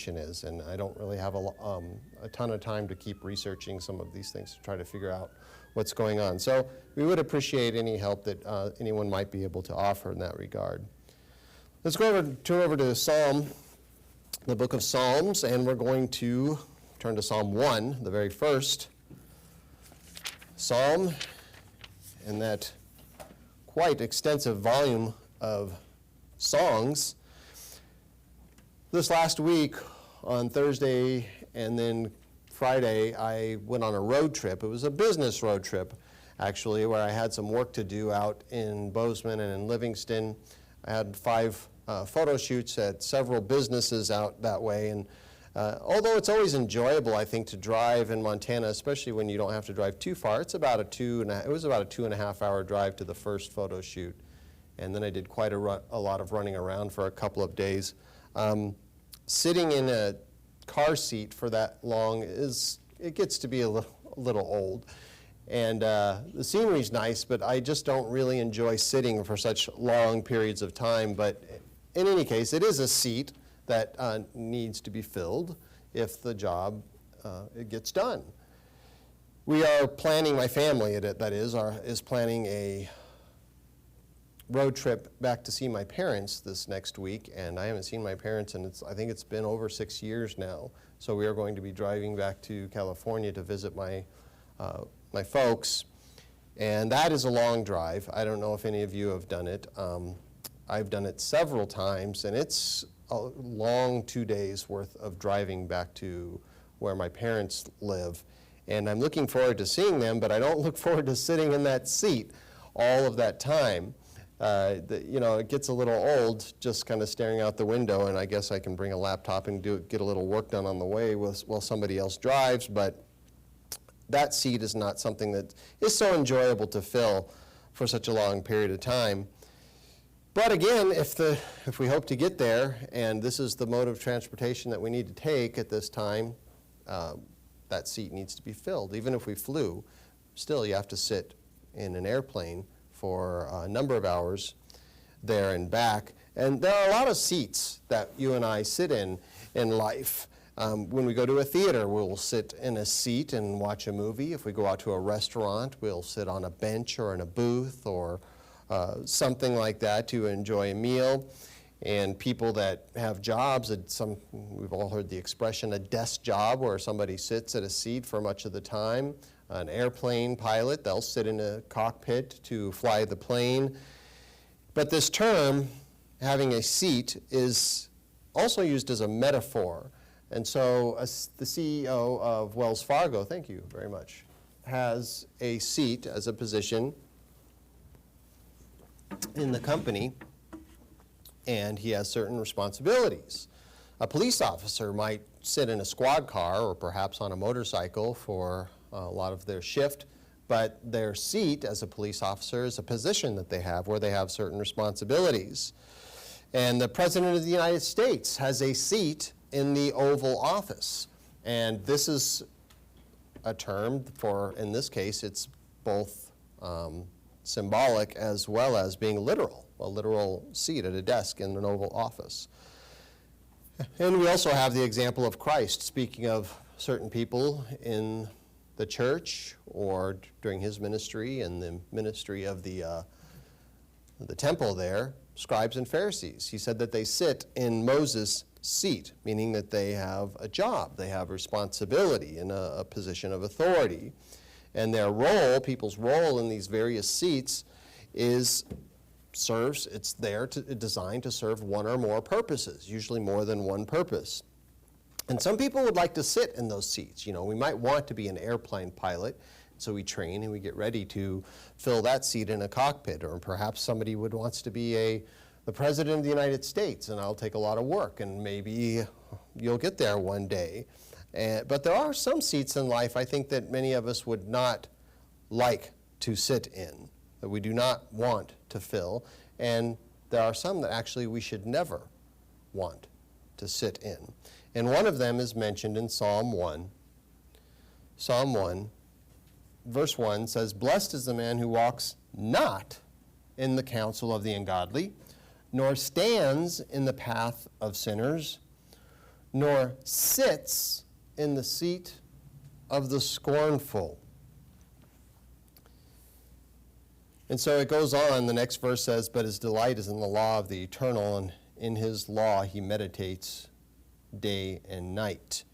is, and I don't really have a ton of time to keep researching some of these things to try to figure out what's going on. So we would appreciate any help that anyone might be able to offer in that regard. Let's turn over to Psalm, the book of Psalms, and we're going to turn to Psalm 1, the very first Psalm, in that quite extensive volume of songs. This last week, on Thursday and then Friday, I went on a road trip. It was a business road trip, actually, where I had some work to do out in Bozeman and in Livingston. I had 5 photo shoots at several businesses out that way, and although it's always enjoyable, I think, to drive in Montana, especially when you don't have to drive too far, it was about a 2.5 hour drive to the first photo shoot, and then I did quite a lot of running around for a couple of days. Sitting in a car seat for that long it gets to be a little old. And the scenery's nice, but I just don't really enjoy sitting for such long periods of time. But in any case, it is a seat that needs to be filled if the job it gets done. We are planning, my family that is planning a road trip back to see my parents this next week, and I haven't seen my parents, and I think it's been over 6 years now. So we are going to be driving back to California to visit my folks, and that is a long drive. I don't know if any of you have done it. I've done it several times, and it's a long 2 days worth of driving back to where my parents live. And I'm looking forward to seeing them, but I don't look forward to sitting in that seat all of that time. It gets a little old just kind of staring out the window, and I guess I can bring a laptop and get a little work done on the way while somebody else drives, but that seat is not something that is so enjoyable to fill for such a long period of time. But again, if we hope to get there, and this is the mode of transportation that we need to take at this time, that seat needs to be filled. Even if we flew, still you have to sit in an airplane for a number of hours there and back. And there are a lot of seats that you and I sit in life. When we go to a theater, we'll sit in a seat and watch a movie. If we go out to a restaurant, we'll sit on a bench or in a booth or something like that to enjoy a meal. And people that have jobs, we've all heard the expression, a desk job, where somebody sits at a seat for much of the time. An airplane pilot, they'll sit in a cockpit to fly the plane. But this term, having a seat, is also used as a metaphor. And so the CEO of Wells Fargo, thank you very much, has a seat as a position in the company, and he has certain responsibilities. A police officer might sit in a squad car or perhaps on a motorcycle for a lot of their shift, but their seat as a police officer is a position that they have where they have certain responsibilities. And the President of the United States has a seat in the Oval Office. And this is a term for, in this case, it's both symbolic as well as being literal, a literal seat at a desk in an Oval Office. And we also have the example of Christ speaking of certain people in the church or during his ministry and the ministry of the temple there, scribes and Pharisees. He said that they sit in Moses' seat, meaning that they have a job, they have responsibility in a position of authority. And their role, people's role in these various seats it's there designed to serve one or more purposes, usually more than one purpose. And some people would like to sit in those seats. You know, we might want to be an airplane pilot, so we train and we get ready to fill that seat in a cockpit. Or perhaps somebody wants to be the President of the United States, and I'll take a lot of work, and maybe you'll get there one day. But there are some seats in life, I think, that many of us would not like to sit in, that we do not want to fill. And there are some that actually we should never want to sit in. And one of them is mentioned in Psalm 1. Psalm 1, verse 1 says, "Blessed is the man who walks not in the counsel of the ungodly, nor stands in the path of sinners, nor sits in the seat of the scornful. And so it goes on, the next verse says, but his delight is in the law of the eternal, and in his law he meditates day and night.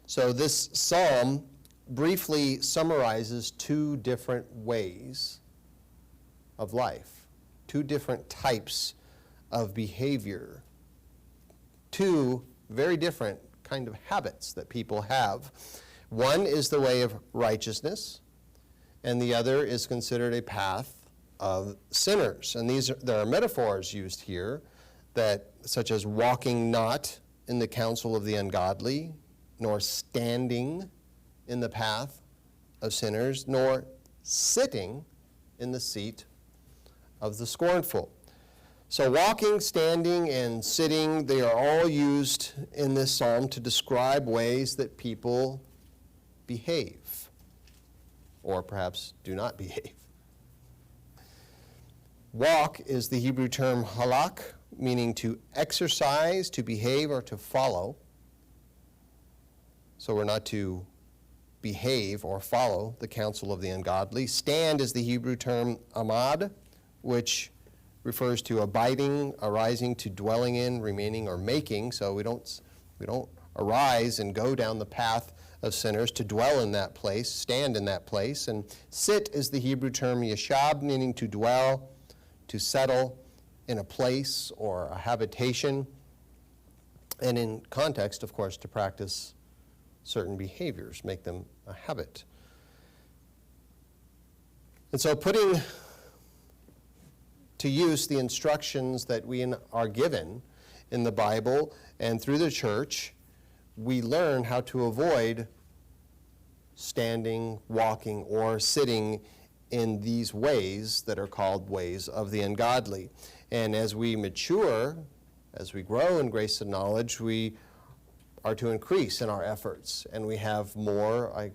So this psalm briefly summarizes two different ways of life, two different types of behavior, two very different kind of habits that people have. One is the way of righteousness, and the other is considered a path of sinners. And there are metaphors used here, that such as walking not in the counsel of the ungodly, nor standing in the path of sinners, nor sitting in the seat of the scornful. So walking, standing, and sitting, they are all used in this psalm to describe ways that people behave, or perhaps do not behave. Walk is the Hebrew term halak, meaning to exercise, to behave, or to follow. So we're not to behave or follow the counsel of the ungodly. Stand is the Hebrew term amad, which refers to abiding, arising, to dwelling in, remaining, or making. So we don't arise and go down the path of sinners, to dwell in that place, stand in that place. And sit is the Hebrew term yashab, meaning to dwell, to settle in a place or a habitation, and in context, of course, to practice certain behaviors, make them a habit. And so putting to use the instructions that we are given in the Bible and through the church, we learn how to avoid standing, walking, or sitting in these ways that are called ways of the ungodly. And as we mature, as we grow in grace and knowledge, we are to increase in our efforts, and we have more,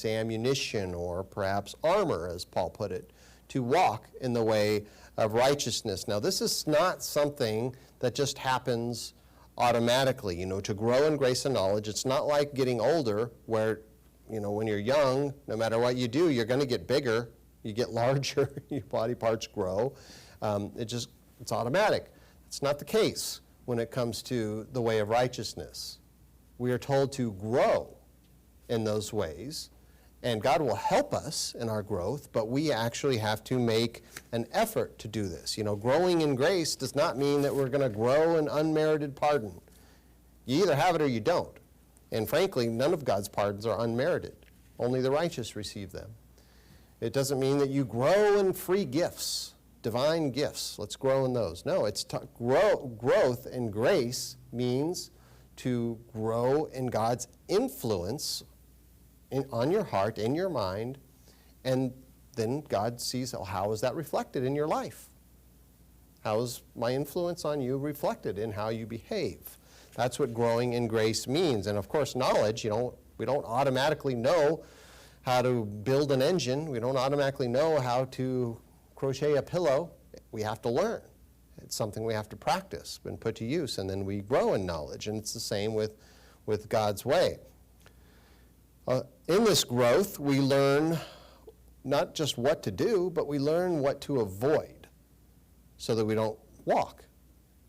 ammunition, or perhaps armor, as Paul put it, to walk in the way of righteousness. Now, this is not something that just happens automatically. To grow in grace and knowledge, it's not like getting older, where when you're young, no matter what you do, you're going to get bigger, you get larger, your body parts grow. It's automatic. It's not the case when it comes to the way of righteousness. We are told to grow in those ways, and God will help us in our growth, but we actually have to make an effort to do this. Growing in grace does not mean that we're going to grow in unmerited pardon. You either have it or you don't. And frankly, none of God's pardons are unmerited. Only the righteous receive them. It doesn't mean that you grow in free gifts, divine gifts. Let's grow in those. No, growth in grace means to grow in God's influence on your heart, in your mind, and then God sees, how is that reflected in your life? How is my influence on you reflected in how you behave? That's what growing in grace means. And of course, knowledge, we don't automatically know how to build an engine. We don't automatically know how to crochet a pillow. We have to learn. It's something we have to practice and put to use, and then we grow in knowledge. And it's the same with God's way. In this growth, we learn not just what to do, but we learn what to avoid so that we don't walk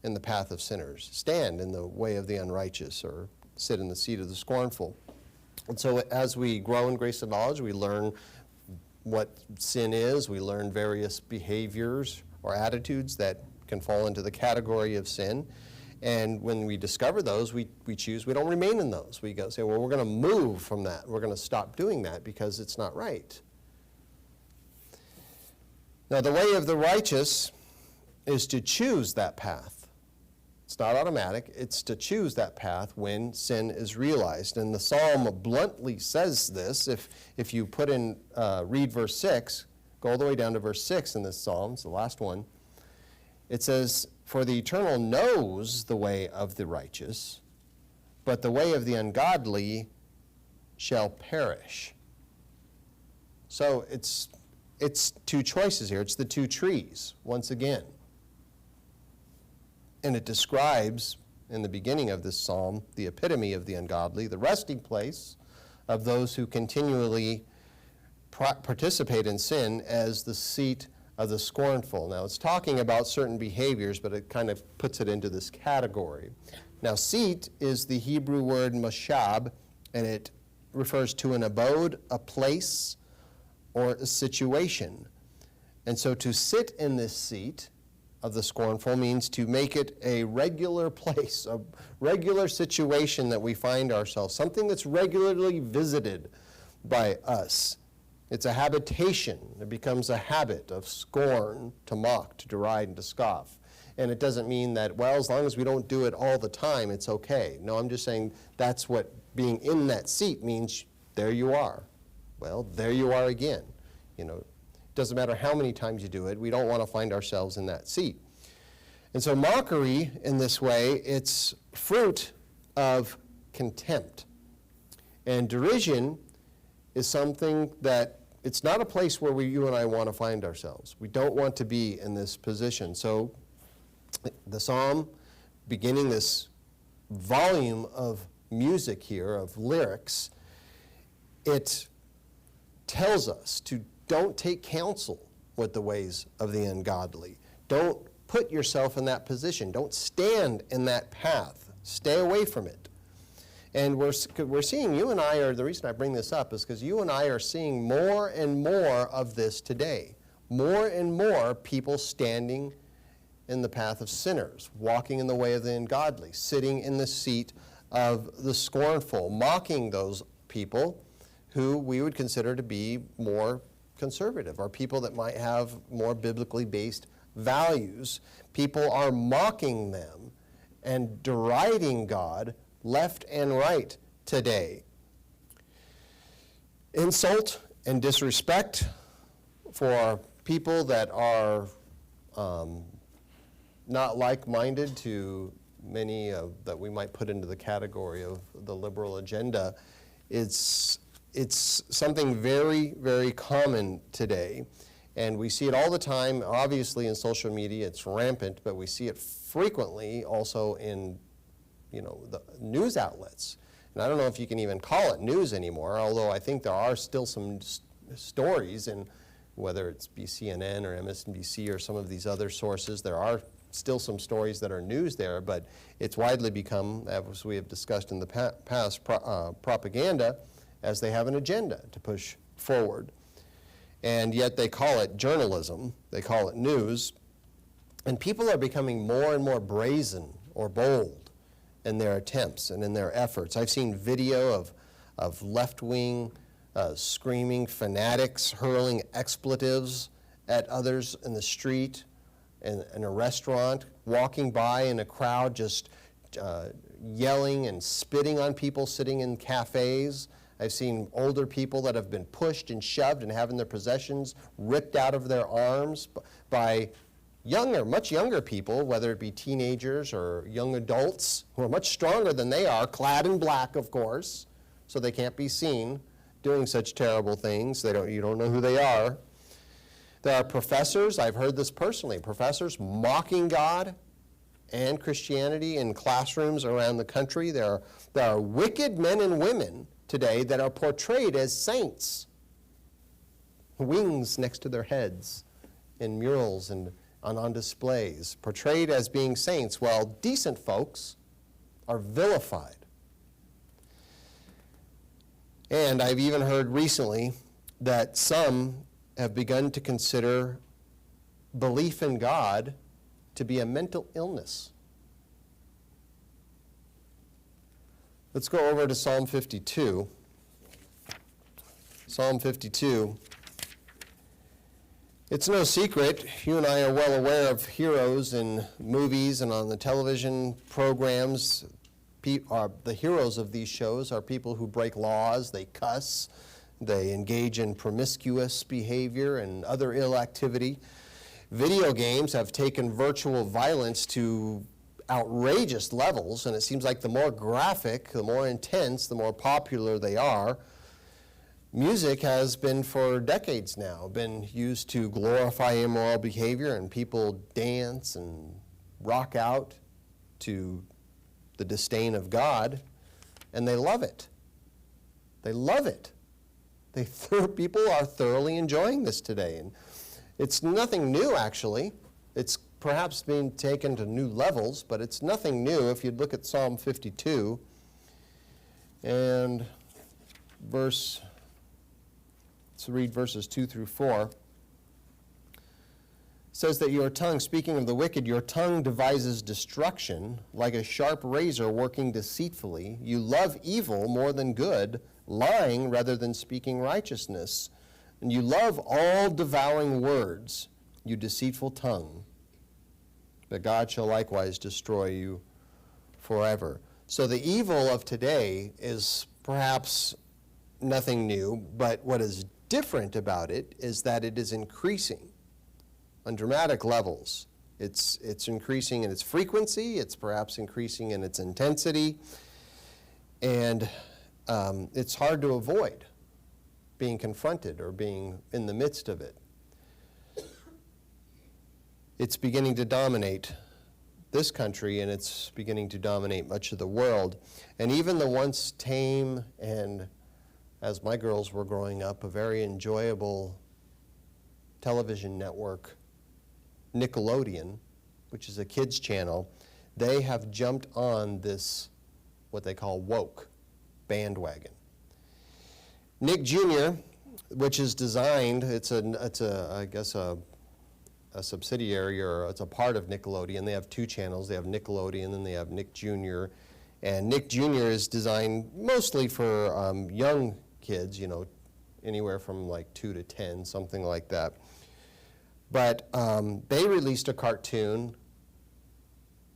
in the path of sinners, stand in the way of the unrighteous, or sit in the seat of the scornful. And so as we grow in grace and knowledge, we learn what sin is. We learn various behaviors or attitudes that can fall into the category of sin. And when we discover those, we choose, we don't remain in those. We go say, well, we're going to move from that. We're going to stop doing that because it's not right. Now, the way of the righteous is to choose that path. It's not automatic. It's to choose that path when sin is realized. And the psalm bluntly says this. If you put in, read verse 6, go all the way down to verse 6 in this psalm, it's the last one. It says, for the eternal knows the way of the righteous, but the way of the ungodly shall perish. So it's two choices here. It's the two trees, once again. And it describes, in the beginning of this psalm, the epitome of the ungodly, the resting place of those who continually participate in sin, as the seat of the scornful. Now, it's talking about certain behaviors, but it kind of puts it into this category. Now, seat is the Hebrew word mashab, and it refers to an abode, a place, or a situation. And so to sit in this seat of the scornful means to make it a regular place, a regular situation that we find ourselves, something that's regularly visited by us. It's a habitation. It becomes a habit of scorn, to mock, to deride, and to scoff. And it doesn't mean that, well, as long as we don't do it all the time, it's okay. No, I'm just saying that's what being in that seat means. There you are. Well, there you are again. You know, it doesn't matter how many times you do it. We don't want to find ourselves in that seat. And so mockery, in this way, it's fruit of contempt. And derision is something that it's not a place where you and I want to find ourselves. We don't want to be in this position. So the psalm, beginning this volume of music here, of lyrics, it tells us to don't take counsel with the ways of the ungodly. Don't put yourself in that position. Don't stand in that path. Stay away from it. And we're seeing, you and I are, the reason I bring this up is because you and I are seeing more and more of this today. More and more people standing in the path of sinners, walking in the way of the ungodly, sitting in the seat of the scornful, mocking those people who we would consider to be more conservative, or people that might have more biblically based values. People are mocking them and deriding God left and right today. Insult and disrespect for people that are not like-minded to many that we might put into the category of the liberal agenda. It's something very, very common today. And we see it all the time. Obviously in social media it's rampant, but we see it frequently also in the news outlets. And I don't know if you can even call it news anymore, although I think there are still some stories, and whether it's CNN or MSNBC or some of these other sources, there are still some stories that are news there, but it's widely become, as we have discussed in the past, propaganda, as they have an agenda to push forward. And yet they call it journalism, they call it news, and people are becoming more and more brazen or bold in their attempts and in their efforts. I've seen video of left-wing screaming fanatics hurling expletives at others in the street, in a restaurant, walking by in a crowd, just yelling and spitting on people sitting in cafes. I've seen older people that have been pushed and shoved and having their possessions ripped out of their arms by much younger people, whether it be teenagers or young adults who are much stronger than they are, clad in black, of course, so they can't be seen doing such terrible things. You don't know who they are. There are professors, I've heard this personally, professors mocking God and Christianity in classrooms around the country. There are wicked men and women today that are portrayed as saints, wings next to their heads in murals and on displays, portrayed as being saints, while decent folks are vilified. And I've even heard recently that some have begun to consider belief in God to be a mental illness. Let's go over to Psalm 52. Psalm 52. It's no secret, you and I are well aware of heroes in movies and on the television programs. The heroes of these shows are people who break laws, they cuss, they engage in promiscuous behavior and other ill activity. Video games have taken virtual violence to outrageous levels, and it seems like the more graphic, the more intense, the more popular they are. Music has been for decades now been used to glorify immoral behavior, and people dance and rock out to the disdain of God, and they love it. They love it. People are thoroughly enjoying this today. And it's nothing new, actually. It's perhaps being taken to new levels, but it's nothing new. If you'd look at Psalm 52 and let's read verses 2 through 4. It says that your tongue, speaking of the wicked, your tongue devises destruction, like a sharp razor working deceitfully. You love evil more than good, lying rather than speaking righteousness. And you love all devouring words, you deceitful tongue. But God shall likewise destroy you forever. So the evil of today is perhaps nothing new, but what is different about it is that it is increasing on dramatic levels. It's increasing in its frequency, it's perhaps increasing in its intensity, and it's hard to avoid being confronted or being in the midst of it. It's beginning to dominate this country, and it's beginning to dominate much of the world. And even the once tame and, as my girls were growing up, a very enjoyable television network, Nickelodeon, which is a kids channel, they have jumped on this, what they call woke bandwagon. Nick Jr., which is designed, it's I guess a subsidiary, or it's a part of Nickelodeon. They have two channels. They have Nickelodeon and they have Nick Jr. And Nick Jr. is designed mostly for young kids, anywhere from like 2 to 10, something like that. But they released a cartoon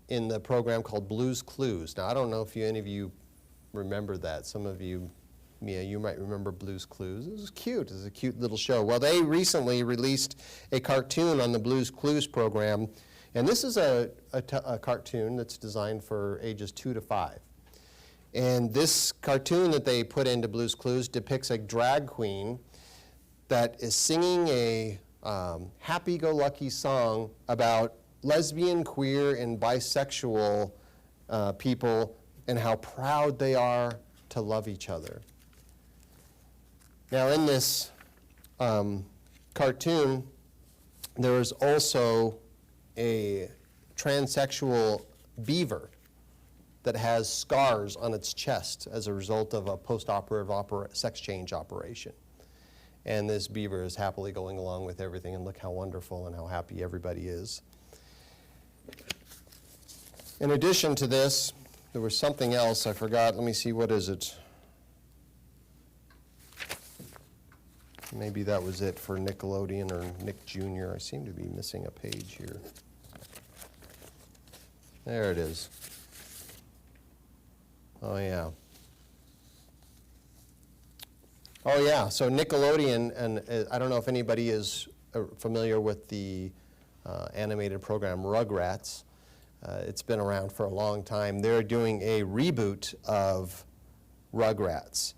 in the program called Blue's Clues. Now, I don't know if any of you remember that. Some of you, Mia, you might remember Blue's Clues. It was cute. It was a cute little show. Well, they recently released a cartoon on the Blue's Clues program, and this is a cartoon that's designed for ages 2 to 5. And this cartoon that they put into Blue's Clues depicts a drag queen that is singing a happy-go-lucky song about lesbian, queer, and bisexual people and how proud they are to love each other. Now, in this cartoon, there is also a transsexual beaver that has scars on its chest as a result of a post-operative sex change operation. And this beaver is happily going along with everything, and look how wonderful and how happy everybody is. In addition to this, there was something else I forgot. Let me see, what is it? Maybe that was it for Nickelodeon or Nick Jr. I seem to be missing a page here. There it is. Oh, yeah. Oh, yeah. So Nickelodeon, and I don't know if anybody is familiar with the animated program Rugrats. It's been around for a long time. They're doing a reboot of Rugrats.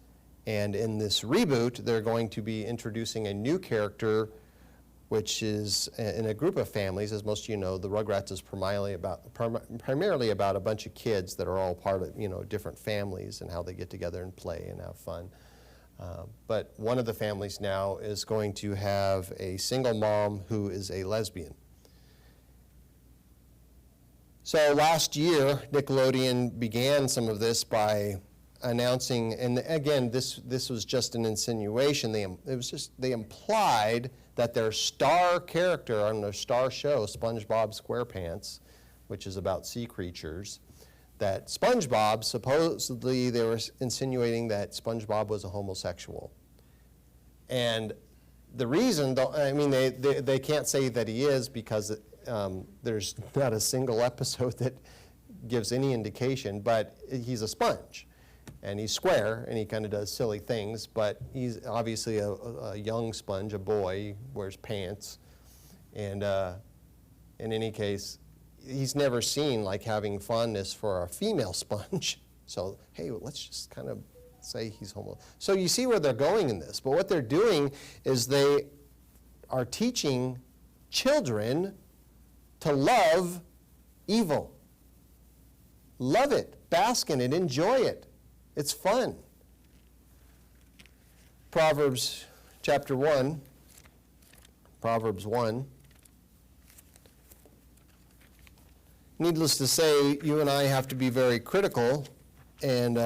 And in this reboot, they're going to be introducing a new character, which is in a group of families. As most of you know, the Rugrats is primarily about a bunch of kids that are all part of different families and how they get together and play and have fun. But one of the families now is going to have a single mom who is a lesbian. So last year, Nickelodeon began some of this by announcing, and again, this was just an insinuation. They implied that their star character on their star show, SpongeBob SquarePants, which is about sea creatures, that SpongeBob, supposedly they were insinuating that SpongeBob was a homosexual. And the reason, they can't say that he is because there's not a single episode that gives any indication, but he's a sponge. And he's square, and he kind of does silly things, but he's obviously a young sponge, a boy, wears pants. And in any case, he's never seen like having fondness for a female sponge. So, hey, let's just kind of say he's homo. So you see where they're going in this. But what they're doing is they are teaching children to love evil. Love it. bask in it, enjoy it. It's fun. Proverbs chapter 1, Proverbs 1. Needless to say, you and I have to be very critical and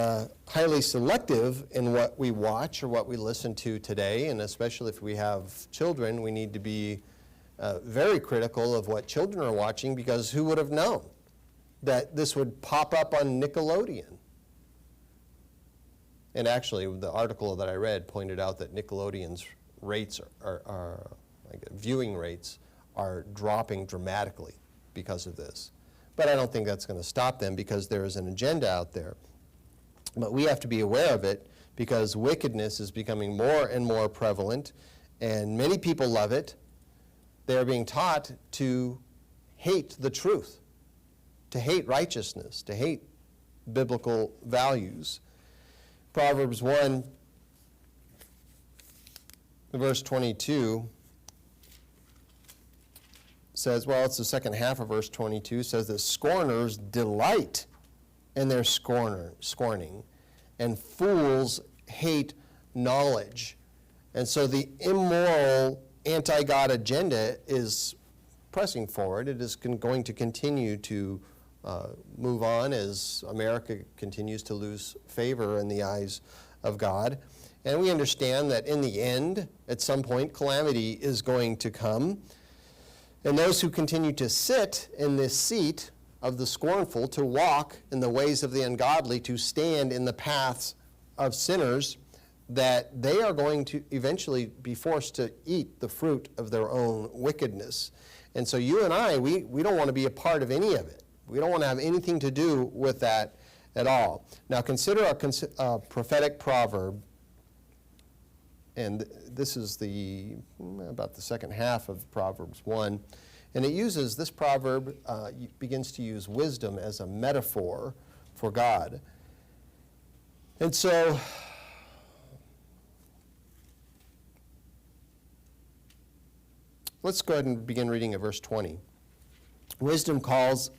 highly selective in what we watch or what we listen to today, and especially if we have children, we need to be very critical of what children are watching, because who would have known that this would pop up on Nickelodeon? And actually, the article that I read pointed out that Nickelodeon's rates viewing rates are dropping dramatically because of this. But I don't think that's going to stop them, because there is an agenda out there. But we have to be aware of it, because wickedness is becoming more and more prevalent, and many people love it. They are being taught to hate the truth, to hate righteousness, to hate biblical values. Proverbs 1, verse 22 says, well, it's the second half of verse 22, says that scorners delight in their scorning, and fools hate knowledge. And so the immoral anti-God agenda is pressing forward. It is going to continue to move on as America continues to lose favor in the eyes of God. And we understand that in the end, at some point, calamity is going to come. And those who continue to sit in this seat of the scornful, to walk in the ways of the ungodly, to stand in the paths of sinners, that they are going to eventually be forced to eat the fruit of their own wickedness. And so you and I, we don't want to be a part of any of it. We don't want to have anything to do with that at all. Now consider a prophetic proverb, and this is about the second half of Proverbs 1. And it uses, this proverb begins to use wisdom as a metaphor for God. And so, let's go ahead and begin reading at verse 20. Wisdom calls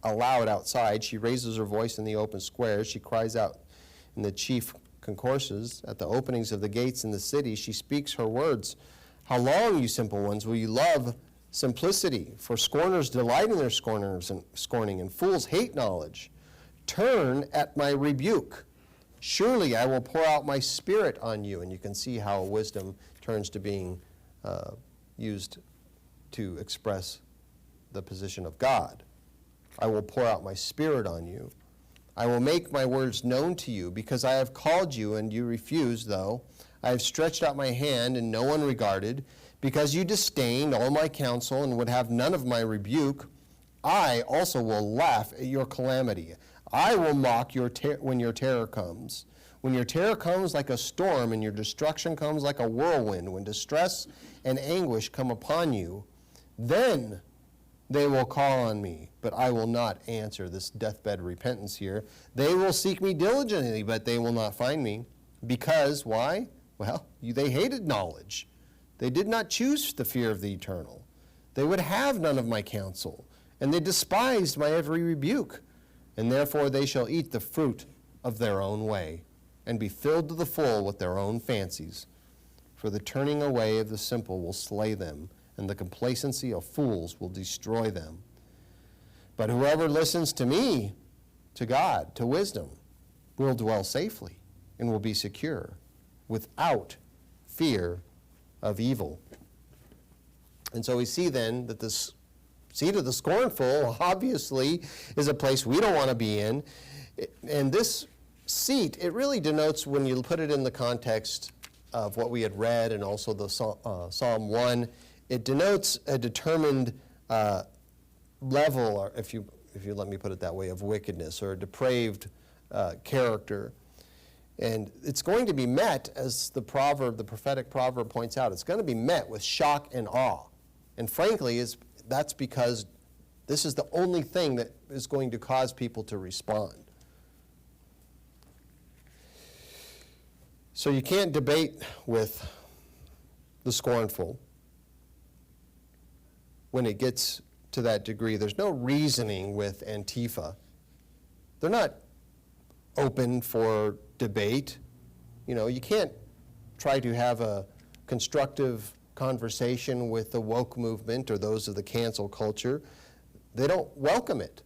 aloud outside. She raises her voice in the open squares. She cries out in the chief concourses. At the openings of the gates in the city, she speaks her words. How long, you simple ones, will you love simplicity? For scorners delight in their scorning, and fools hate knowledge. Turn at my rebuke. Surely I will pour out my spirit on you. And you can see how wisdom turns to being used to express the position of God. I will pour out my spirit on you. I will make my words known to you, because I have called you and you refused, though. I have stretched out my hand and no one regarded. Because you disdained all my counsel and would have none of my rebuke, I also will laugh at your calamity. I will mock when your terror comes. When your terror comes like a storm and your destruction comes like a whirlwind, when distress and anguish come upon you, then they will call on me, but I will not answer. This deathbed repentance here. They will seek me diligently, but they will not find me. Because, why? Well, they hated knowledge. They did not choose the fear of the eternal. They would have none of my counsel, and they despised my every rebuke. And therefore they shall eat the fruit of their own way, and be filled to the full with their own fancies. For the turning away of the simple will slay them, and the complacency of fools will destroy them. But whoever listens to me, to God, to wisdom, will dwell safely, and will be secure, without fear of evil. And so we see then that this seat of the scornful obviously is a place we don't want to be in. And this seat, it really denotes, when you put it in the context of what we had read and also the Psalm 1, it denotes a determined level, or if you let me put it that way, of wickedness or a depraved character. And it's going to be met, as the prophetic proverb points out, it's going to be met with shock and awe. And frankly, that's because this is the only thing that is going to cause people to respond. So you can't debate with the scornful when it gets to that degree. There's no reasoning with Antifa. They're not open for debate. You can't try to have a constructive conversation with the woke movement or those of the cancel culture. They don't welcome it.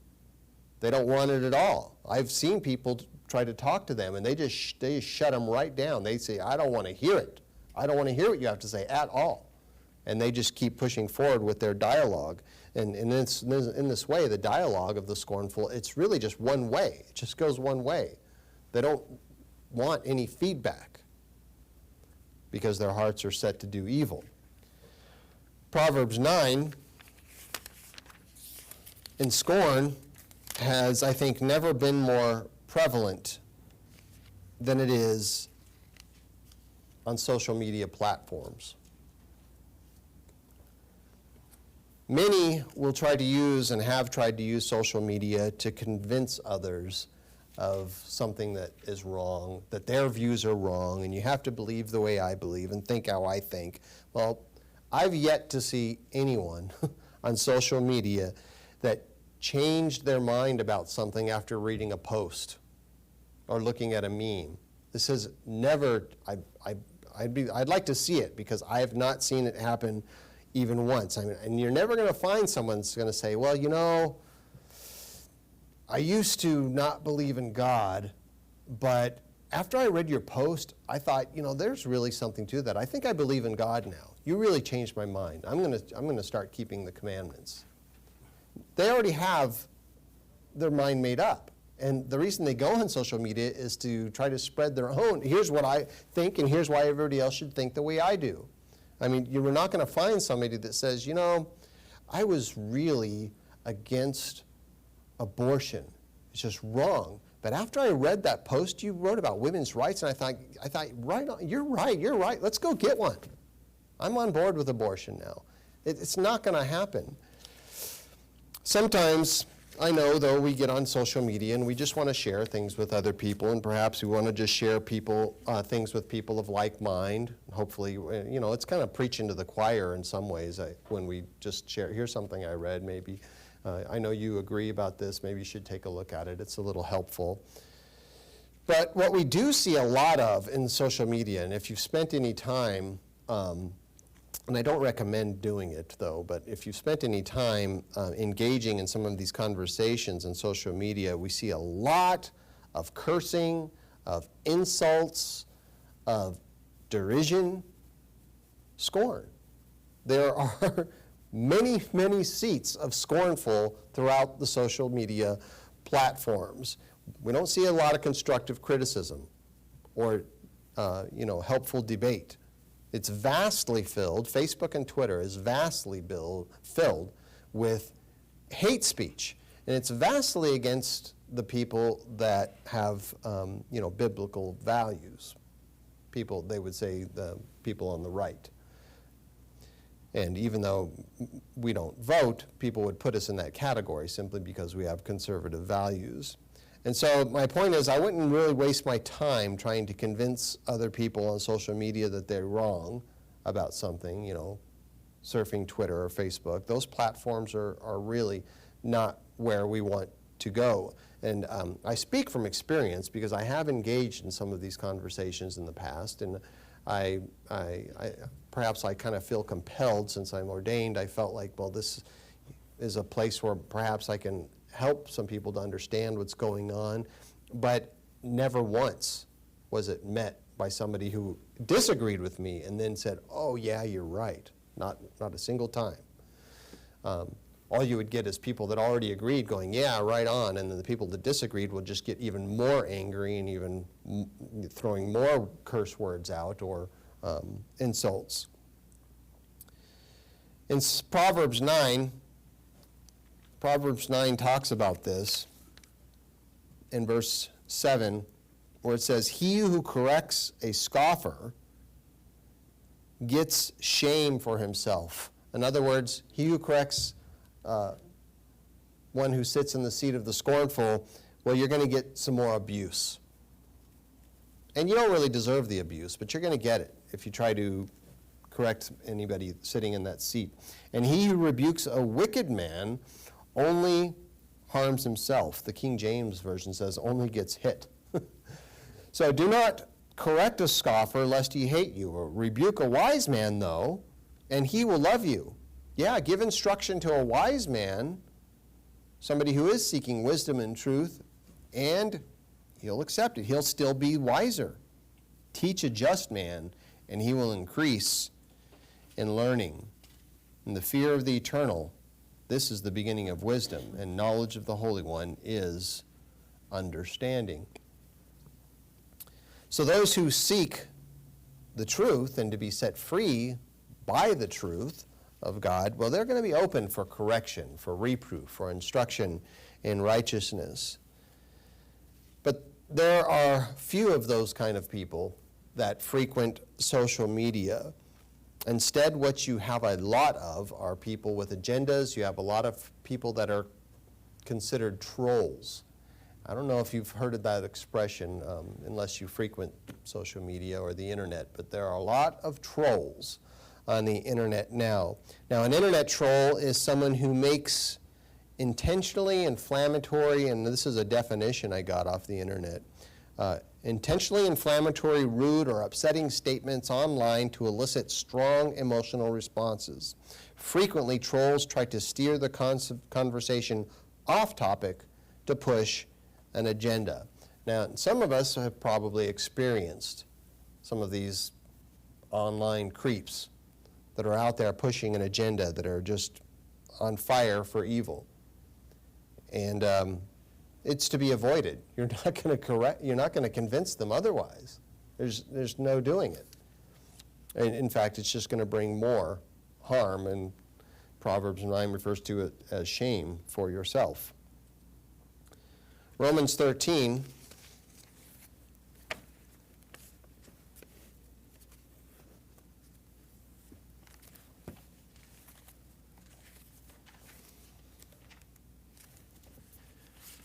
They don't want it at all. I've seen people try to talk to them, and they just shut them right down. They say, I don't want to hear it. I don't want to hear what you have to say at all. And they just keep pushing forward with their dialogue. And in this way, the dialogue of the scornful, it's really just one way. It just goes one way. They don't want any feedback because their hearts are set to do evil. Proverbs 9, in scorn, has, I think, never been more prevalent than it is on social media platforms. Many will try to use and have tried to use social media to convince others of something that is wrong, that their views are wrong, and you have to believe the way I believe and think how I think. Well, I've yet to see anyone on social media that changed their mind about something after reading a post or looking at a meme. This has never, I'd like to see it because I have not seen it happen even once. I mean, and you're never going to find someone that's going to say, well, I used to not believe in God, but after I read your post, I thought, there's really something to that. I think I believe in God now. You really changed my mind. I'm going to start keeping the commandments. They already have their mind made up. And the reason they go on social media is to try to spread their own. Here's what I think, and here's why everybody else should think the way I do. I mean, you're not going to find somebody that says, I was really against abortion. It's just wrong. But after I read that post you wrote about women's rights, and I thought, right on, you're right. Let's go get one. I'm on board with abortion now. It's not going to happen. Sometimes, I know, though, we get on social media and we just want to share things with other people, and perhaps we want to just share things with people of like mind. Hopefully, it's kind of preaching to the choir in some ways when we just share, here's something I read, maybe. I know you agree about this, maybe you should take a look at it. It's a little helpful. But what we do see a lot of in social media, and if you've spent any time, and I don't recommend doing it, though, but if you've spent any time engaging in some of these conversations in social media, we see a lot of cursing, of insults, of derision, scorn. There are many, many seats of scornful throughout the social media platforms. We don't see a lot of constructive criticism or helpful debate. It's vastly filled, Facebook and Twitter is vastly filled with hate speech. And it's vastly against the people that have, biblical values. People, they would say the people on the right. And even though we don't vote, people would put us in that category simply because we have conservative values. And so my point is, I wouldn't really waste my time trying to convince other people on social media that they're wrong about something, surfing Twitter or Facebook. Those platforms are really not where we want to go. And I speak from experience because I have engaged in some of these conversations in the past, and perhaps I kind of feel compelled since I'm ordained. I felt like, well, this is a place where perhaps I can help some people to understand what's going on, but never once was it met by somebody who disagreed with me and then said, oh yeah, you're right. Not a single time. All you would get is people that already agreed going, yeah, right on, and then the people that disagreed would just get even more angry and even throwing more curse words out or insults. In Proverbs 9 talks about this in verse 7, where it says, he who corrects a scoffer gets shame for himself. In other words, he who corrects one who sits in the seat of the scornful, well, you're going to get some more abuse. And you don't really deserve the abuse, but you're going to get it if you try to correct anybody sitting in that seat. And he who rebukes a wicked man only harms himself. The King James Version says only gets hit. So do not correct a scoffer lest he hate you, or rebuke a wise man, though, and he will love you. Yeah, give instruction to a wise man, somebody who is seeking wisdom and truth, and he'll accept it. He'll still be wiser. Teach a just man, and he will increase in learning. In the fear of the eternal, this is the beginning of wisdom, and knowledge of the Holy One is understanding. So those who seek the truth and to be set free by the truth of God, well, they're going to be open for correction, for reproof, for instruction in righteousness. But there are few of those kind of people that frequent social media. Instead, what you have a lot of are people with agendas. You have a lot of people that are considered trolls. I don't know if you've heard of that expression, unless you frequent social media or the internet, but there are a lot of trolls on the internet now. Now, an internet troll is someone who makes intentionally inflammatory, and this is a definition I got off the internet, intentionally inflammatory, rude, or upsetting statements online to elicit strong emotional responses. Frequently, trolls try to steer the conversation off topic to push an agenda. Now, some of us have probably experienced some of these online creeps that are out there pushing an agenda, that are just on fire for evil. And it's to be avoided. You're not going to convince them otherwise. There's no doing it. And in fact, it's just going to bring more harm, and Proverbs 9 refers to it as shame for yourself. Romans 13,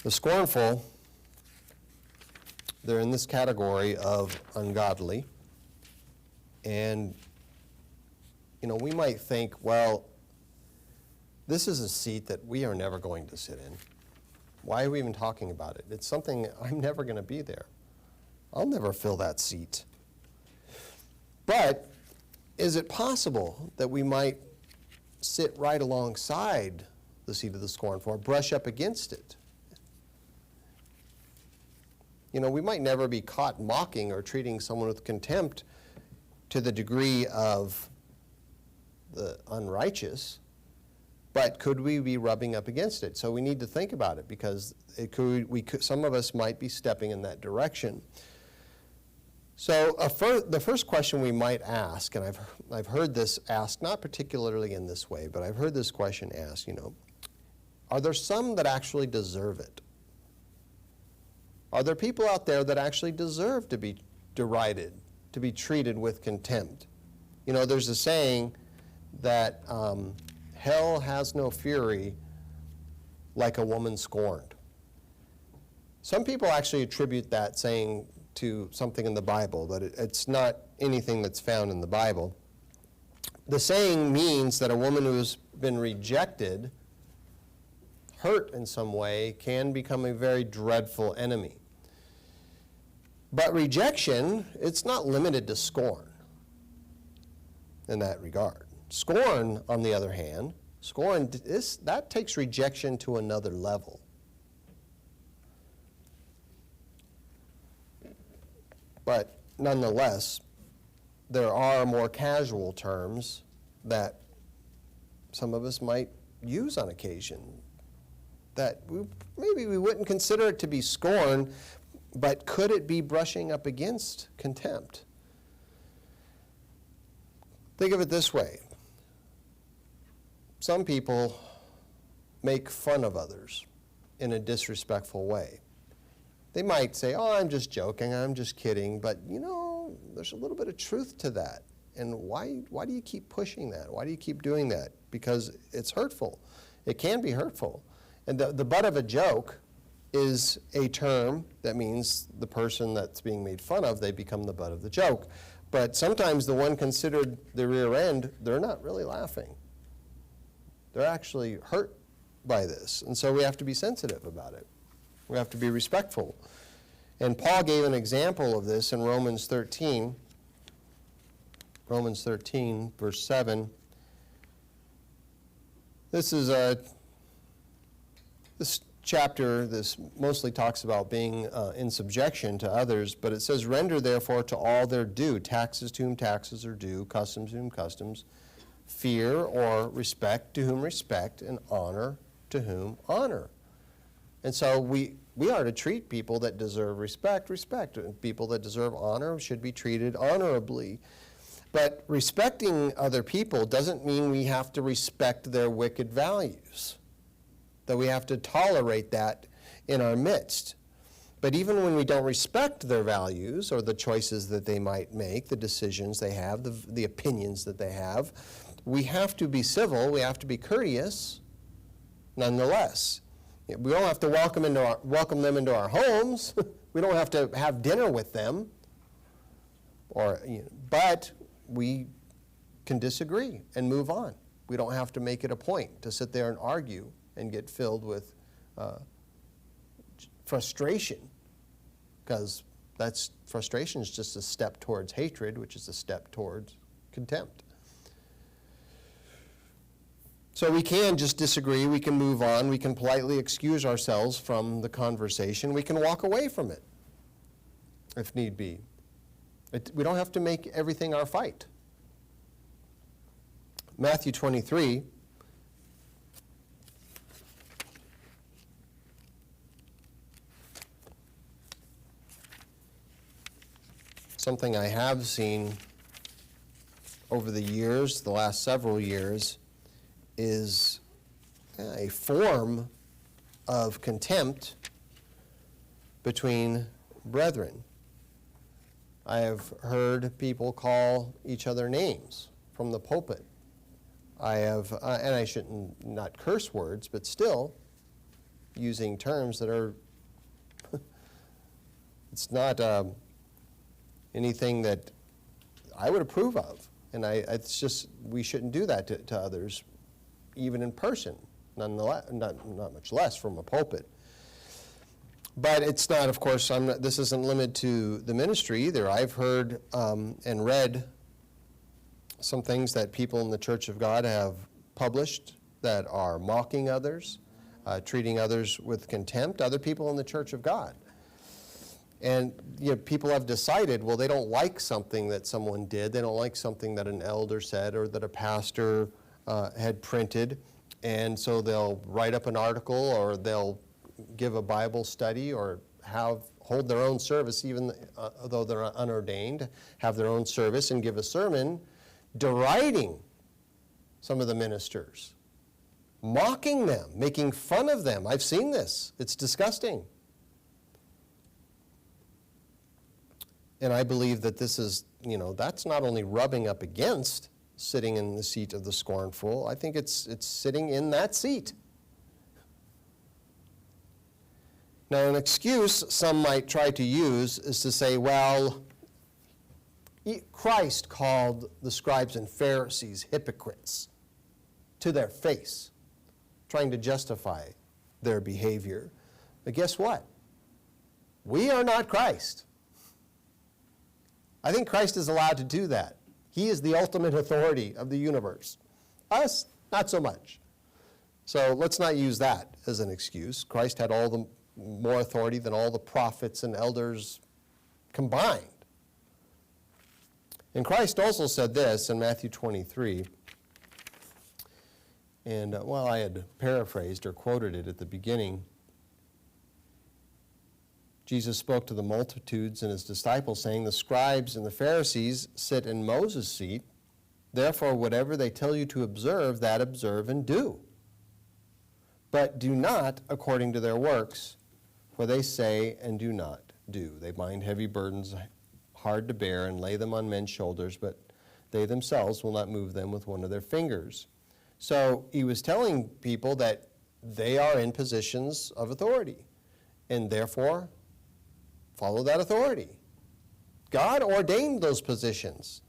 the scornful, they're in this category of ungodly. And, we might think, well, this is a seat that we are never going to sit in. Why are we even talking about it? It's something, I'm never going to be there. I'll never fill that seat. But is it possible that we might sit right alongside the seat of the scornful, or brush up against it? We might never be caught mocking or treating someone with contempt to the degree of the unrighteous, but could we be rubbing up against it? So we need to think about it, because some of us might be stepping in that direction. So the first question we might ask, and I've heard this asked, not particularly in this way, but I've heard this question asked, are there some that actually deserve it? Are there people out there that actually deserve to be derided, to be treated with contempt? There's a saying that hell has no fury like a woman scorned. Some people actually attribute that saying to something in the Bible, but it's not anything that's found in the Bible. The saying means that a woman who's been rejected, hurt in some way, can become a very dreadful enemy. But rejection, it's not limited to scorn in that regard. Scorn, on the other hand, that takes rejection to another level. But nonetheless, there are more casual terms that some of us might use on occasion that maybe we wouldn't consider it to be scorn, but could it be brushing up against contempt? Think of it this way. Some people make fun of others in a disrespectful way. They might say, oh, I'm just joking, I'm just kidding, but there's a little bit of truth to that. And why do you keep pushing that? Why do you keep doing that? Because it's hurtful. It can be hurtful. And the butt of a joke is a term that means the person that's being made fun of, they become the butt of the joke. But sometimes the one considered the rear end, they're not really laughing. They're actually hurt by this. And so we have to be sensitive about it. We have to be respectful. And Paul gave an example of this in Romans 13. Romans 13, verse 7. This chapter, this mostly talks about being in subjection to others, but it says, "Render therefore to all their due, taxes to whom taxes are due, customs to whom customs, fear or respect to whom respect, and honor to whom honor." And so we are to treat people that deserve respect. People that deserve honor should be treated honorably. But respecting other people doesn't mean we have to respect their wicked values, that we have to tolerate that in our midst. But even when we don't respect their values or the choices that they might make, the decisions they have, the opinions that they have, we have to be civil, we have to be courteous nonetheless. We don't have to welcome them into our homes. We don't have to have dinner with them. But we can disagree and move on. We don't have to make it a point to sit there and argue and get filled with frustration, because frustration is just a step towards hatred, which is a step towards contempt. So we can just disagree, we can move on, we can politely excuse ourselves from the conversation, we can walk away from it if need be. We don't have to make everything our fight. Matthew 23. Something I have seen over the years, the last several years, is a form of contempt between brethren. I have heard people call each other names from the pulpit. I have, and I shouldn't not curse words, but still using terms that are, it's not anything that I would approve of. And it's just, we shouldn't do that to others, even in person, nonetheless, not much less from a pulpit. But it's not, of course, this isn't limited to the ministry either. I've heard and read some things that people in the Church of God have published that are mocking others, treating others with contempt, other people in the Church of God. And people have decided, well, they don't like something that someone did. They don't like something that an elder said or that a pastor had printed. And so they'll write up an article, or they'll give a Bible study, or hold their own service, even though they're unordained, have their own service and give a sermon deriding some of the ministers, mocking them, making fun of them. I've seen this. It's disgusting. And I believe that this is, that's not only rubbing up against sitting in the seat of the scornful, I think it's sitting in that seat. Now, an excuse some might try to use is to say, well, Christ called the scribes and Pharisees hypocrites to their face, trying to justify their behavior. But guess what? We are not Christ. I think Christ is allowed to do that. He is the ultimate authority of the universe. Us, not so much. So let's not use that as an excuse. Christ had all the more authority than all the prophets and elders combined. And Christ also said this in Matthew 23, and I had paraphrased or quoted it at the beginning. Jesus spoke to the multitudes and his disciples, saying, "The scribes and the Pharisees sit in Moses' seat. Therefore, whatever they tell you to observe, that observe and do. But do not according to their works, for they say and do not do. They bind heavy burdens hard to bear and lay them on men's shoulders, but they themselves will not move them with one of their fingers." So he was telling people that they are in positions of authority, and therefore follow that authority. God ordained those positions,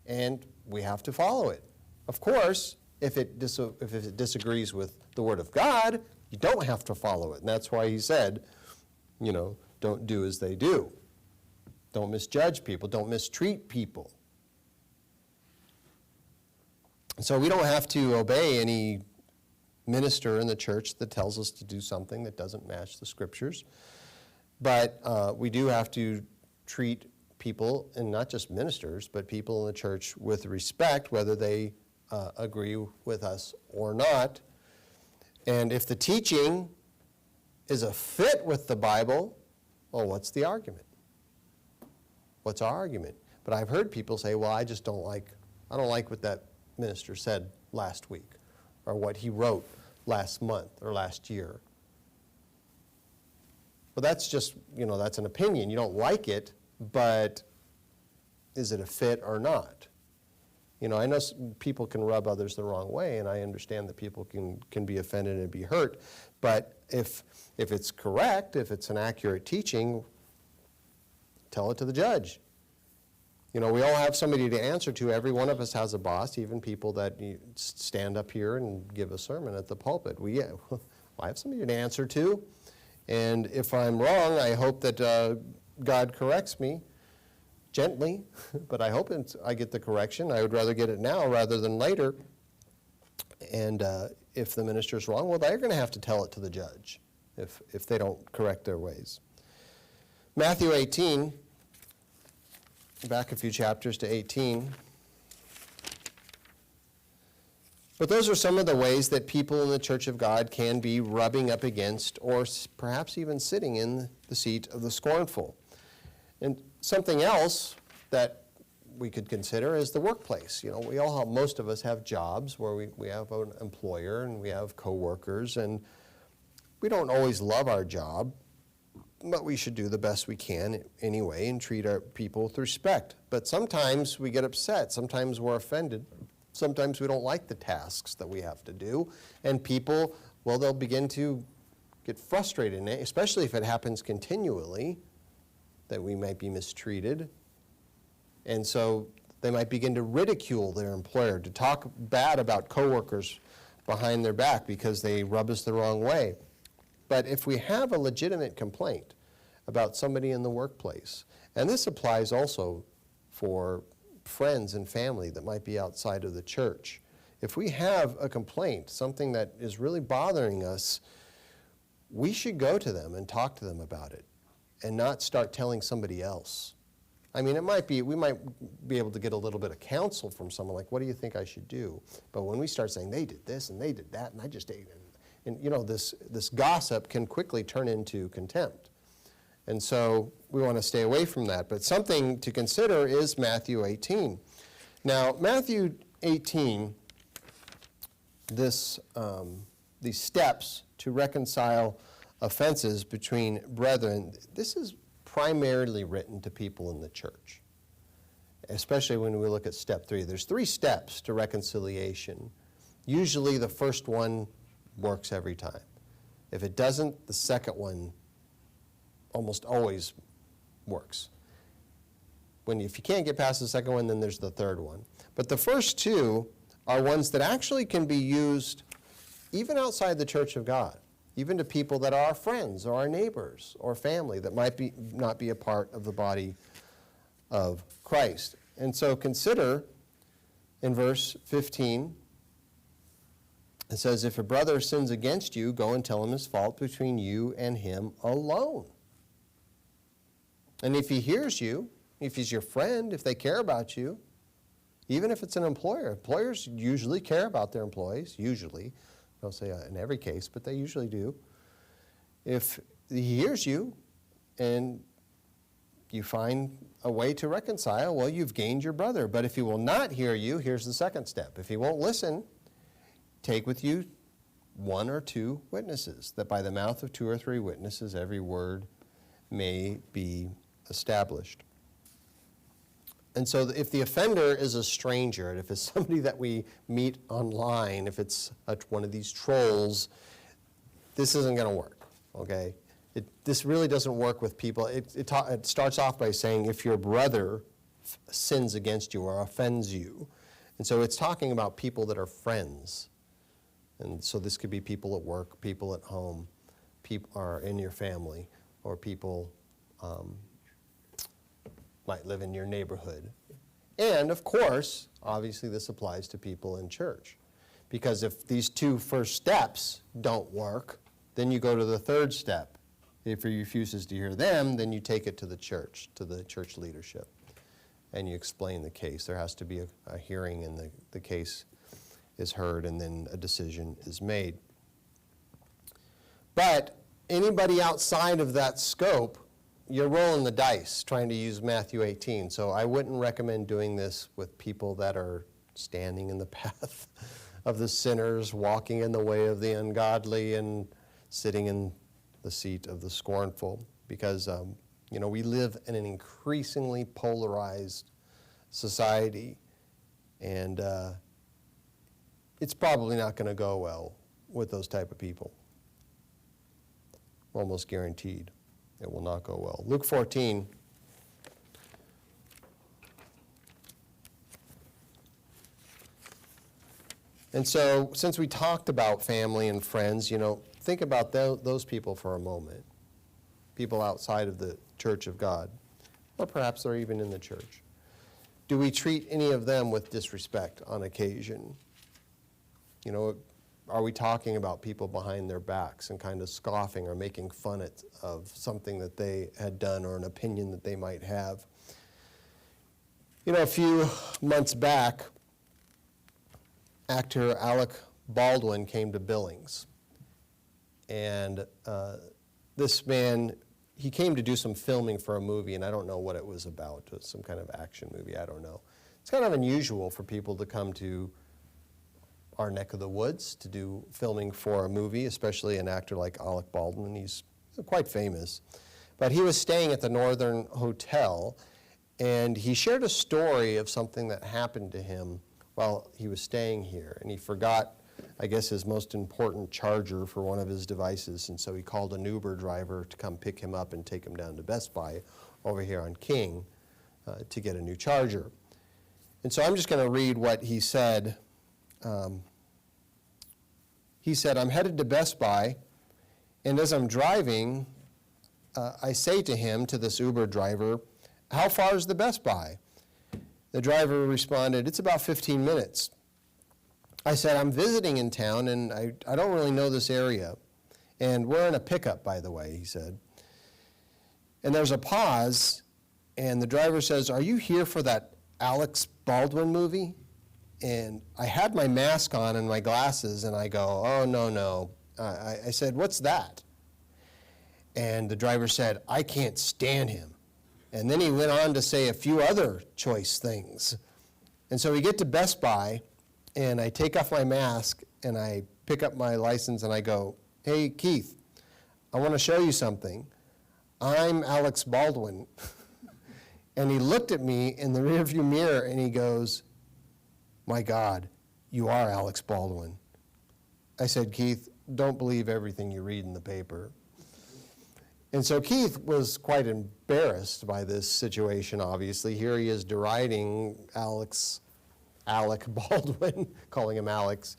and we have to follow it. Of course, if it disagrees with the Word of God, you don't have to follow it. And that's why he said, Don't do as they do. Don't misjudge people. Don't mistreat people. So we don't have to obey any minister in the church that tells us to do something that doesn't match the Scriptures. But we do have to treat people, and not just ministers, but people in the church with respect, whether they agree with us or not. And if the teaching is a fit with the Bible, well, what's the argument? What's our argument? But I've heard people say, well, I don't like what that minister said last week, or what he wrote last month or last year. Well, that's just, that's an opinion. You don't like it, but is it a fit or not? I know people can rub others the wrong way, and I understand that people can be offended and be hurt. But if it's correct, if it's an accurate teaching, tell it to the judge. We all have somebody to answer to. Every one of us has a boss, even people that stand up here and give a sermon at the pulpit. I have somebody to answer to. And if I'm wrong, I hope that God corrects me gently, but I hope I get the correction. I would rather get it now rather than later. And if the minister's wrong, well, they're going to have to tell it to the judge if they don't correct their ways. Matthew 18, back a few chapters to 18. But those are some of the ways that people in the Church of God can be rubbing up against, or perhaps even sitting in the seat of the scornful. And something else that we could consider is the workplace. Most of us have jobs where we have an employer and we have coworkers, and we don't always love our job, but we should do the best we can anyway and treat our people with respect. But sometimes we get upset. Sometimes we're offended. Sometimes we don't like the tasks that we have to do. And people, they'll begin to get frustrated, especially if it happens continually, that we might be mistreated. And so they might begin to ridicule their employer, to talk bad about coworkers behind their back because they rub us the wrong way. But if we have a legitimate complaint about somebody in the workplace, and this applies also for friends and family that might be outside of the church, if we have a complaint, something that is really bothering us, we should go to them and talk to them about it and not start telling somebody else. I mean, we might be able to get a little bit of counsel from someone, like, what do you think I should do? But when we start saying, they did this and they did that, and I just ate it, and this gossip can quickly turn into contempt. And so we want to stay away from that. But something to consider is Matthew 18. Now, Matthew 18, these steps to reconcile offenses between brethren, this is primarily written to people in the church, especially when we look at step 3. There's 3 steps to reconciliation. Usually the first one works every time. If it doesn't, the second one almost always works. If you can't get past the second one, then there's the third one. But the first 2 are ones that actually can be used even outside the Church of God, even to people that are our friends or our neighbors or family that might not be a part of the body of Christ. And so consider in verse 15, it says, if a brother sins against you, go and tell him his fault between you and him alone. And if he hears you, if he's your friend, if they care about you, even if it's an employer, employers usually care about their employees, usually. I don't say in every case, but they usually do. If he hears you and you find a way to reconcile, well, you've gained your brother. But if he will not hear you, here's the second step. If he won't listen, take with you 1 or 2 witnesses, that by the mouth of 2 or 3 witnesses every word may be established. And so if the offender is a stranger, and if it's somebody that we meet online, if it's one of these trolls, this isn't going to work, okay? This really doesn't work with people. It starts off by saying if your brother sins against you or offends you. And so it's talking about people that are friends. And so this could be people at work, people at home, people are in your family, or people might live in your neighborhood. And of course, obviously this applies to people in church. Because if these two first steps don't work, then you go to the third step. If he refuses to hear them, then you take it to the church leadership, and you explain the case. There has to be a hearing, and the case is heard, and then a decision is made. But anybody outside of that scope, you're rolling the dice trying to use Matthew 18. So I wouldn't recommend doing this with people that are standing in the path of the sinners, walking in the way of the ungodly, and sitting in the seat of the scornful. Because, we live in an increasingly polarized society, and it's probably not going to go well with those type of people. Almost guaranteed it will not go well. Luke 14. And so, since we talked about family and friends, think about those people for a moment. People outside of the church of God, or perhaps they're even in the church. Do we treat any of them with disrespect on occasion? Are we talking about people behind their backs and kind of scoffing or making fun of something that they had done or an opinion that they might have? A few months back, actor Alec Baldwin came to Billings. And this man, he came to do some filming for a movie, and I don't know what it was about. It was some kind of action movie, I don't know. It's kind of unusual for people to come to our neck of the woods to do filming for a movie, especially an actor like Alec Baldwin. He's quite famous. But he was staying at the Northern Hotel, and he shared a story of something that happened to him while he was staying here. And he forgot, I guess, his most important charger for one of his devices, and so he called an Uber driver to come pick him up and take him down to Best Buy over here on King to get a new charger. And so I'm just going to read what he said. He said, "I'm headed to Best Buy, and as I'm driving, I say to this Uber driver, 'How far is the Best Buy?' The driver responded, 'It's about 15 minutes. I said, 'I'm visiting in town, and I don't really know this area. And we're in a pickup, by the way,' he said. And there's a pause, and the driver says, 'Are you here for that Alex Baldwin movie?' And I had my mask on and my glasses, and I go, 'Oh, no. I said, 'What's that?' And the driver said, 'I can't stand him.' And then he went on to say a few other choice things. And so we get to Best Buy, and I take off my mask, and I pick up my license, and I go, 'Hey, Keith, I want to show you something. I'm Alex Baldwin.' And he looked at me in the rearview mirror, and he goes, 'My God, you are Alex Baldwin.' I said, 'Keith, don't believe everything you read in the paper.' And so Keith was quite embarrassed by this situation, obviously. Here he is deriding Alec Baldwin, calling him Alex,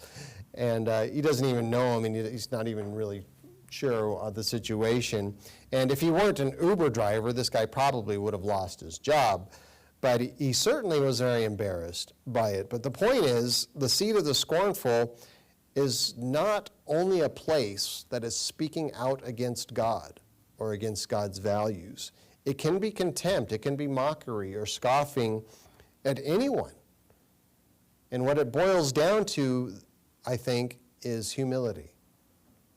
and he doesn't even know him, and he's not even really sure of the situation. And if he weren't an Uber driver, this guy probably would have lost his job. But he certainly was very embarrassed by it. But the point is, the seat of the scornful is not only a place that is speaking out against God or against God's values. It can be contempt, it can be mockery or scoffing at anyone. And what it boils down to, I think, is humility.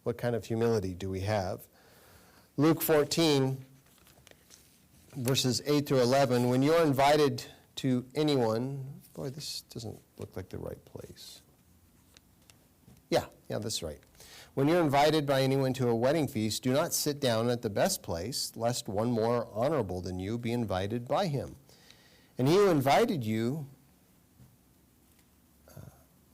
What kind of humility do we have? Luke 14, verses 8 through 11, when you're invited to anyone, boy, this doesn't look like the right place. Yeah, that's right. When you're invited by anyone to a wedding feast, do not sit down at the best place, lest one more honorable than you be invited by him. And he who invited you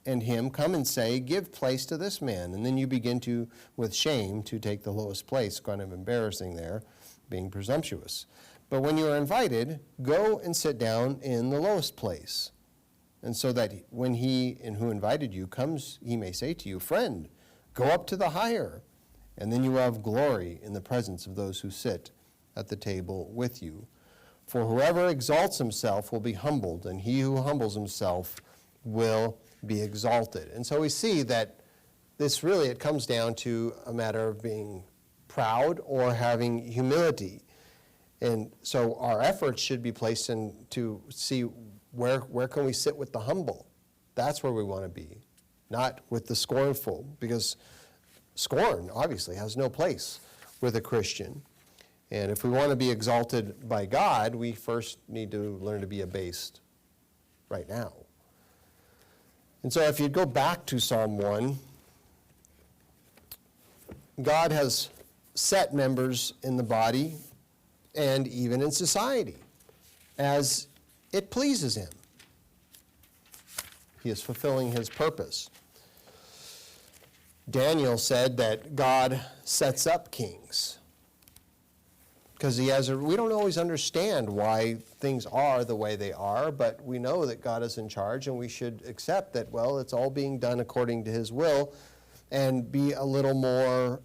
and him come and say, 'Give place to this man.' And then you begin to, with shame, to take the lowest place, kind of embarrassing there, being presumptuous. But when you are invited, go and sit down in the lowest place. And so that when he who invited you comes, he may say to you, 'Friend, go up to the higher.' And then you will have glory in the presence of those who sit at the table with you. For whoever exalts himself will be humbled, and he who humbles himself will be exalted. And so we see that this really, it comes down to a matter of being proud or having humility. And so our efforts should be placed in to see where can we sit with the humble. That's where we want to be, not with the scornful, because scorn obviously has no place with a Christian. And if we want to be exalted by God, we first need to learn to be abased right now. And so if you go back to Psalm 1, God has set members in the body and even in society as it pleases him. He is fulfilling his purpose. Daniel said that God sets up kings because we don't always understand why things are the way they are, but we know that God is in charge, and we should accept that, well, it's all being done according to his will, and be a little more,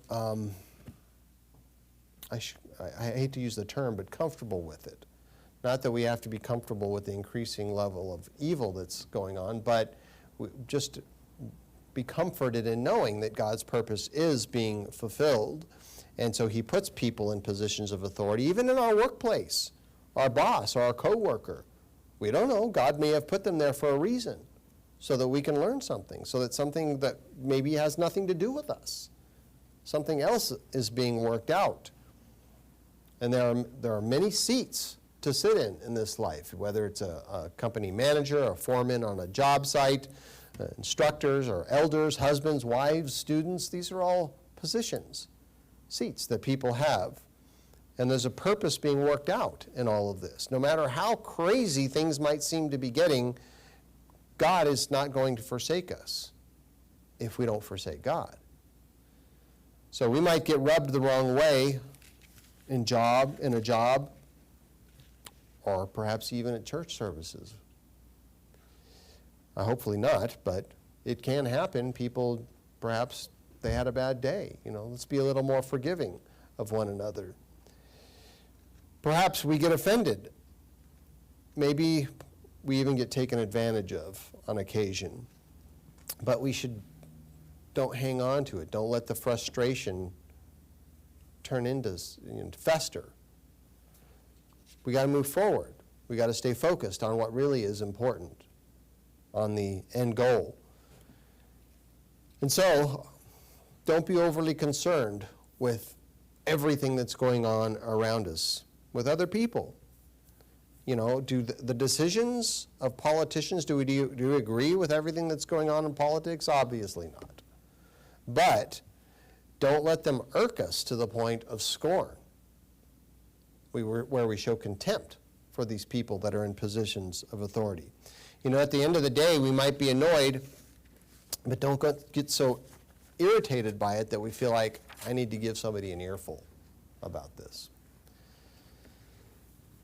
I hate to use the term, but comfortable with it. Not that we have to be comfortable with the increasing level of evil that's going on, but just be comforted in knowing that God's purpose is being fulfilled. And so he puts people in positions of authority, even in our workplace, our boss or our coworker. We don't know. God may have put them there for a reason, so that we can learn something, so that something that maybe has nothing to do with us, something else is being worked out. And there are many seats to sit in this life, whether it's a company manager, a foreman on a job site, instructors or elders, husbands, wives, students. These are all positions, seats that people have. And there's a purpose being worked out in all of this. No matter how crazy things might seem to be getting, God is not going to forsake us if we don't forsake God. So we might get rubbed the wrong way in a job, or perhaps even at church services. Hopefully not, but it can happen. People, perhaps they had a bad day. Let's be a little more forgiving of one another. Perhaps we get offended. Maybe we even get taken advantage of on occasion. But don't hang on to it. Don't let the frustration turn into fester. We got to move forward. We got to stay focused on what really is important, on the end goal. And so, don't be overly concerned with everything that's going on around us, with other people. Do the decisions of politicians, do we agree with everything that's going on in politics? Obviously not. But don't let them irk us to the point of scorn, where we show contempt for these people that are in positions of authority. At the end of the day, we might be annoyed, but don't get so irritated by it that we feel like, I need to give somebody an earful about this.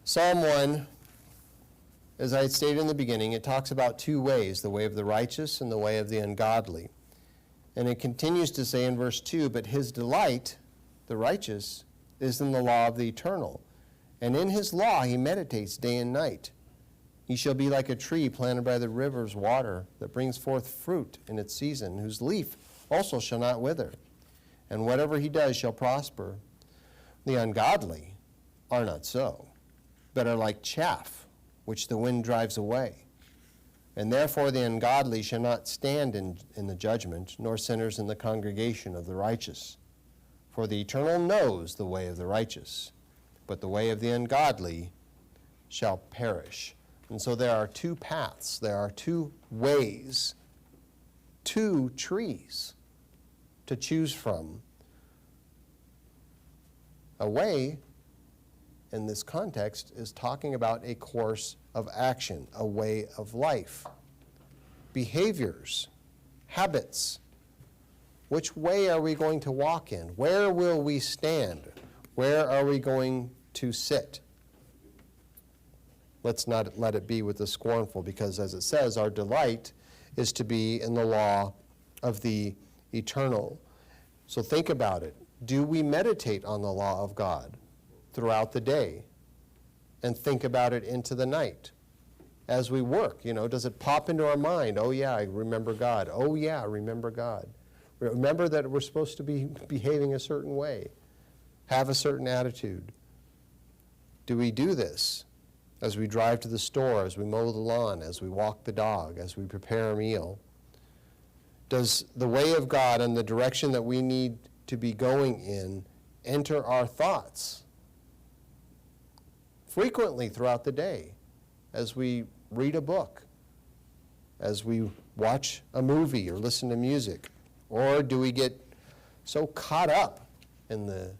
Psalm 1, as I had stated in the beginning, it talks about two ways, the way of the righteous and the way of the ungodly. And it continues to say in verse 2, but his delight, the righteous, is in the law of the eternal. And in his law he meditates day and night. He shall be like a tree planted by the river's water, that brings forth fruit in its season, whose leaf also shall not wither. And whatever he does shall prosper. The ungodly are not so, but are like chaff, which the wind drives away. And therefore the ungodly shall not stand in the judgment, nor sinners in the congregation of the righteous. For the Eternal knows the way of the righteous, but the way of the ungodly shall perish. And so there are two paths, there are two ways, two trees to choose from. A way, in this context, is talking about a course of action, a way of life, behaviors, habits. Which way are we going to walk in? Where will we stand? Where are we going to sit? Let's not let it be with the scornful, because as it says, our delight is to be in the law of the eternal. So think about it. Do we meditate on the law of God? throughout the day and think about it into the night. As we work, does it pop into our mind? Oh yeah, I remember God. Oh yeah, I remember God. Remember that we're supposed to be behaving a certain way, have a certain attitude. Do we do this as we drive to the store, as we mow the lawn, as we walk the dog, as we prepare a meal? Does the way of God and the direction that we need to be going in enter our thoughts frequently throughout the day, as we read a book, as we watch a movie or listen to music? Or do we get so caught up in the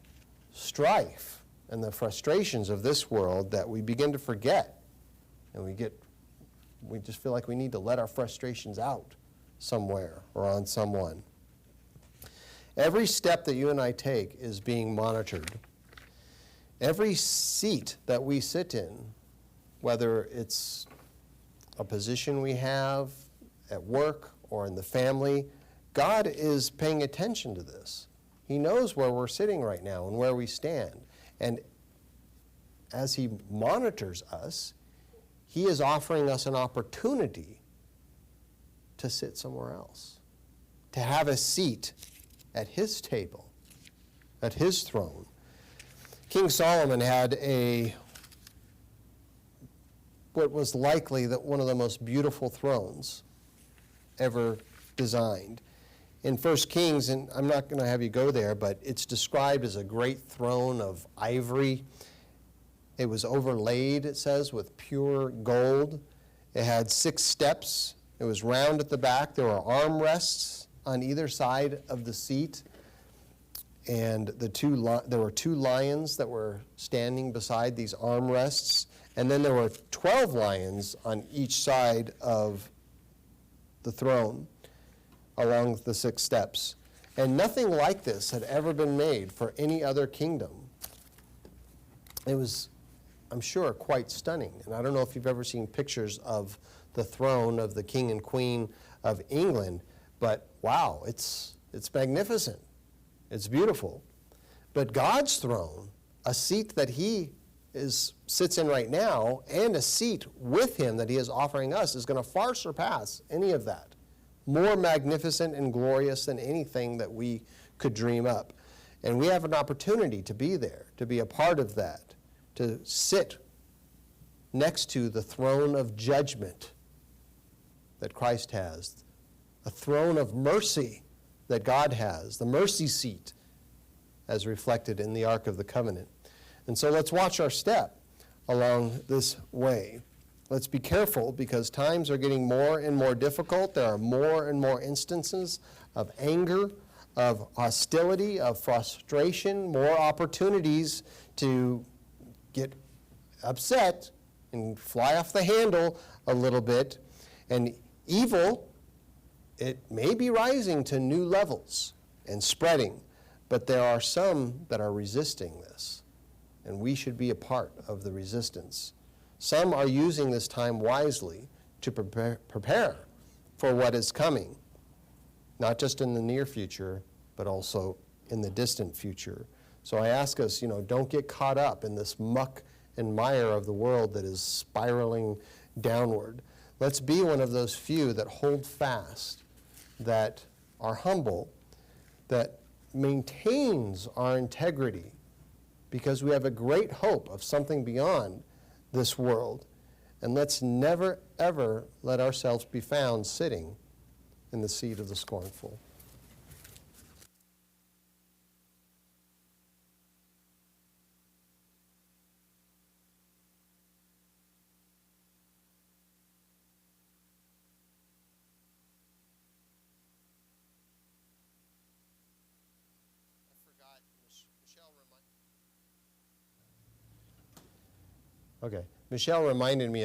strife and the frustrations of this world that we begin to forget, and we just feel like we need to let our frustrations out somewhere or on someone? Every step that you and I take is being monitored. Every seat that we sit in, whether it's a position we have at work or in the family, God is paying attention to this. He knows where we're sitting right now and where we stand. And as He monitors us, He is offering us an opportunity to sit somewhere else, to have a seat at His table, at His throne. King Solomon had what was likely one of the most beautiful thrones ever designed. In 1 Kings, and I'm not going to have you go there, but it's described as a great throne of ivory. It was overlaid, it says, with pure gold. It had 6 steps. It was round at the back. There were armrests on either side of the seat. And there were 2 lions that were standing beside these armrests. And then there were 12 lions on each side of the throne along the 6 steps. And nothing like this had ever been made for any other kingdom. It was, I'm sure, quite stunning. And I don't know if you've ever seen pictures of the throne of the king and queen of England, but wow, it's magnificent. It's beautiful. But God's throne, a seat that He sits in right now, and a seat with Him that He is offering us, is going to far surpass any of that. More magnificent and glorious than anything that we could dream up. And we have an opportunity to be there, to be a part of that, to sit next to the throne of judgment that Christ has, a throne of mercy that God has, the mercy seat as reflected in the Ark of the Covenant. And so let's watch our step along this way. Let's be careful, because times are getting more and more difficult. There are more and more instances of anger, of hostility, of frustration, more opportunities to get upset and fly off the handle a little bit. And evil, it may be rising to new levels and spreading, but there are some that are resisting this, and we should be a part of the resistance. Some are using this time wisely to prepare for what is coming, not just in the near future, but also in the distant future. So I ask us, don't get caught up in this muck and mire of the world that is spiraling downward. Let's be one of those few that hold fast, that are humble, that maintains our integrity, because we have a great hope of something beyond this world. And let's never, ever let ourselves be found sitting in the seat of the scornful. Okay, Michelle reminded me